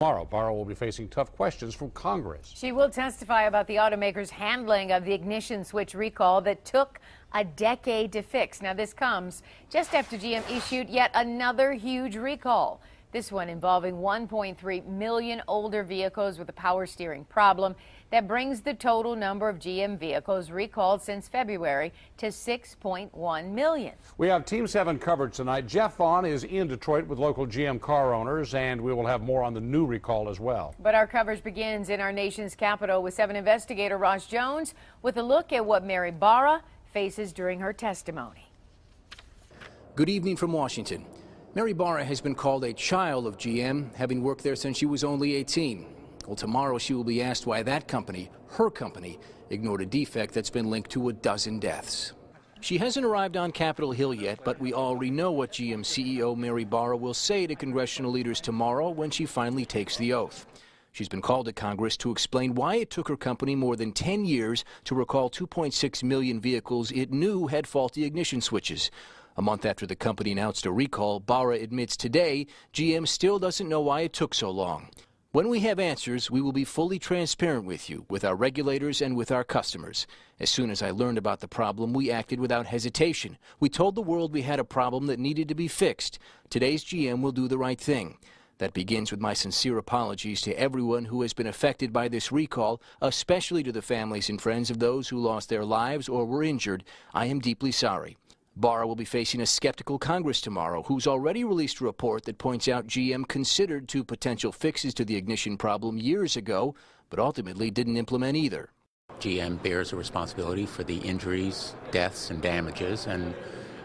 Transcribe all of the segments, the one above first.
Tomorrow, Barra will be facing tough questions from Congress. She will testify about the automaker's handling of the ignition switch recall that took a decade to fix. Now, this comes just after GM issued yet another huge recall. This one involving 1.3 million older vehicles with a power steering problem that brings the total number of GM vehicles recalled since February to 6.1 million. We have Team 7 coverage tonight. Jeff Vaughn is in Detroit with local GM car owners, and we will have more on the new recall as well. But our coverage begins in our nation's capital with 7 investigator Ross Jones with a look at what Mary Barra faces during her testimony. Good evening from Washington. Mary Barra has been called a child of GM, having worked there since she was only 18. Well, tomorrow she will be asked why that company, her company, ignored a defect that's been linked to a dozen deaths. She hasn't arrived on Capitol Hill yet, but we already know what GM CEO Mary Barra will say to congressional leaders tomorrow when she finally takes the oath. She's been called to Congress to explain why it took her company more than 10 years to recall 2.6 million vehicles it knew had faulty ignition switches. A month after the company announced a recall, Barra admits today GM still doesn't know why it took so long. When we have answers, we will be fully transparent with you, with our regulators and with our customers. As soon as I learned about the problem, we acted without hesitation. We told the world we had a problem that needed to be fixed. Today's GM will do the right thing. That begins with my sincere apologies to everyone who has been affected by this recall, especially to the families and friends of those who lost their lives or were injured. I am deeply sorry. Barra will be facing a skeptical Congress tomorrow, who's already released a report that points out GM considered 2 potential fixes to the ignition problem years ago, but ultimately didn't implement either. GM bears a responsibility for the injuries, deaths, and damages, and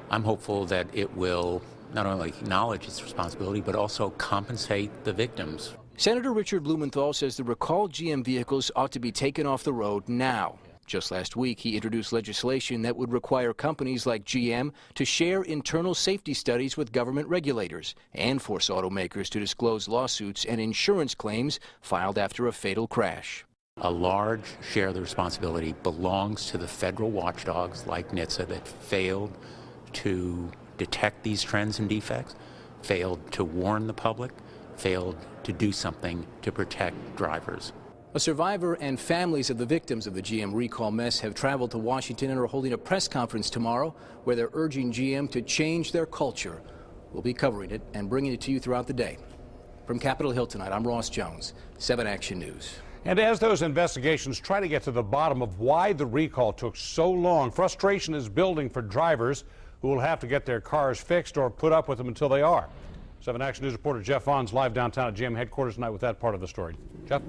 I'm hopeful that it will not only acknowledge its responsibility, but also compensate the victims. Senator Richard Blumenthal says the recalled GM vehicles ought to be taken off the road now. Just last week, he introduced legislation that would require companies like GM to share internal safety studies with government regulators and force automakers to disclose lawsuits and insurance claims filed after a fatal crash. A large share of the responsibility belongs to the federal watchdogs like NHTSA that failed to detect these trends and defects, failed to warn the public, failed to do something to protect drivers. A survivor and families of the victims of the GM recall mess have traveled to Washington and are holding a press conference tomorrow where they're urging GM to change their culture. We'll be covering it and bringing it to you throughout the day. From Capitol Hill tonight, I'm Ross Jones, 7 Action News. And as those investigations try to get to the bottom of why the recall took so long, frustration is building for drivers who will have to get their cars fixed or put up with them until they are. 7 Action News reporter Jeff Vaughn's live downtown at GM headquarters tonight with that part of the story. Jeff?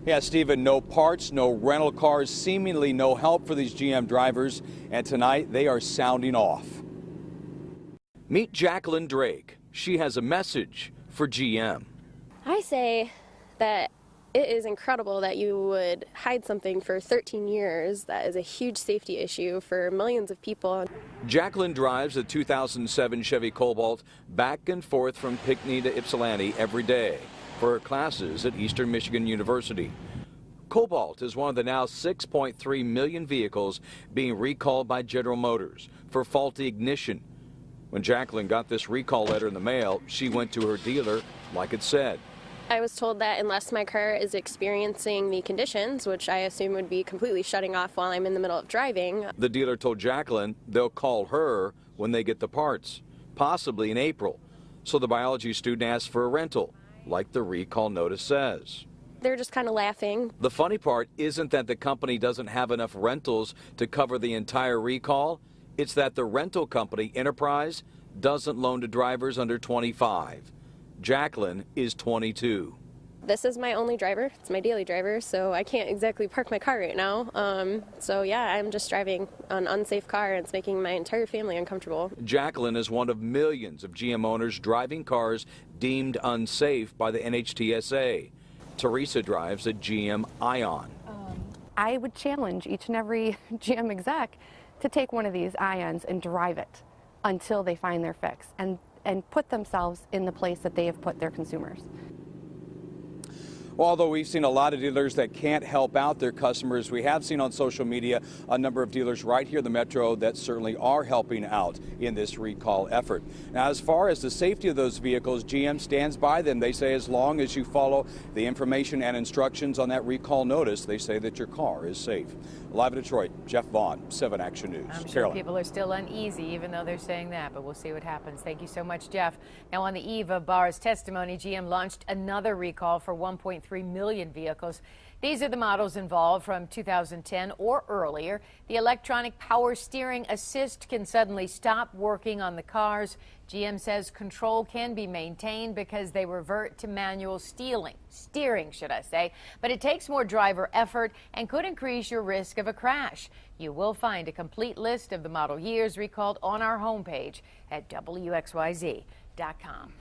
Yeah, Stephen, no parts, no rental cars, seemingly no help for these GM drivers, and tonight they are sounding off. Meet Jacqueline Drake. She has a message for GM. I say that it is incredible that you would hide something for 13 years. That is a huge safety issue for millions of people. Jacqueline drives a 2007 Chevy Cobalt back and forth from Pinckney to Ypsilanti every day for her classes at Eastern Michigan University. Cobalt is one of the now 6.3 million vehicles being recalled by General Motors for faulty ignition. When Jacqueline got this recall letter in the mail, she went to her dealer like it said. I was told that unless my car is experiencing the conditions, which I assume would be completely shutting off while I'm in the middle of driving. The dealer told Jacqueline they'll call her when they get the parts, possibly in April. So the biology student asked for a rental, like the recall notice says. They're just kind of laughing. The funny part isn't that the company doesn't have enough rentals to cover the entire recall. It's that the rental company, Enterprise, doesn't loan to drivers under 25. Jacqueline is 22. This is my only driver. It's my daily driver, so I can't exactly park my car right now. So yeah, I'm just driving an unsafe car, and it's making my entire family uncomfortable. Jacqueline is one of millions of GM owners driving cars deemed unsafe by the NHTSA. Teresa drives a GM Ion. I would challenge each and every GM exec to take one of these Ions and drive it until they find their fix and put themselves in the place that they have put their consumers. Well, although we've seen a lot of dealers that can't help out their customers, we have seen on social media a number of dealers right here in the metro that certainly are helping out in this recall effort. Now, as far as the safety of those vehicles, GM stands by them. They say as long as you follow the information and instructions on that recall notice, they say that your car is safe. Live in Detroit, Jeff Vaughn, 7 Action News. I'm sure Carolyn. people are still uneasy, even though they're saying that, but we'll see what happens. Thank you so much, Jeff. Now, on the eve of Barra's testimony, GM launched another recall for 1.3 million vehicles. These are the models involved from 2010 or earlier. The electronic power steering assist can suddenly stop working on the cars. GM says control can be maintained because they revert to manual steering, should I say. But it takes more driver effort and could increase your risk of a crash. You will find a complete list of the model years recalled on our homepage at WXYZ.com.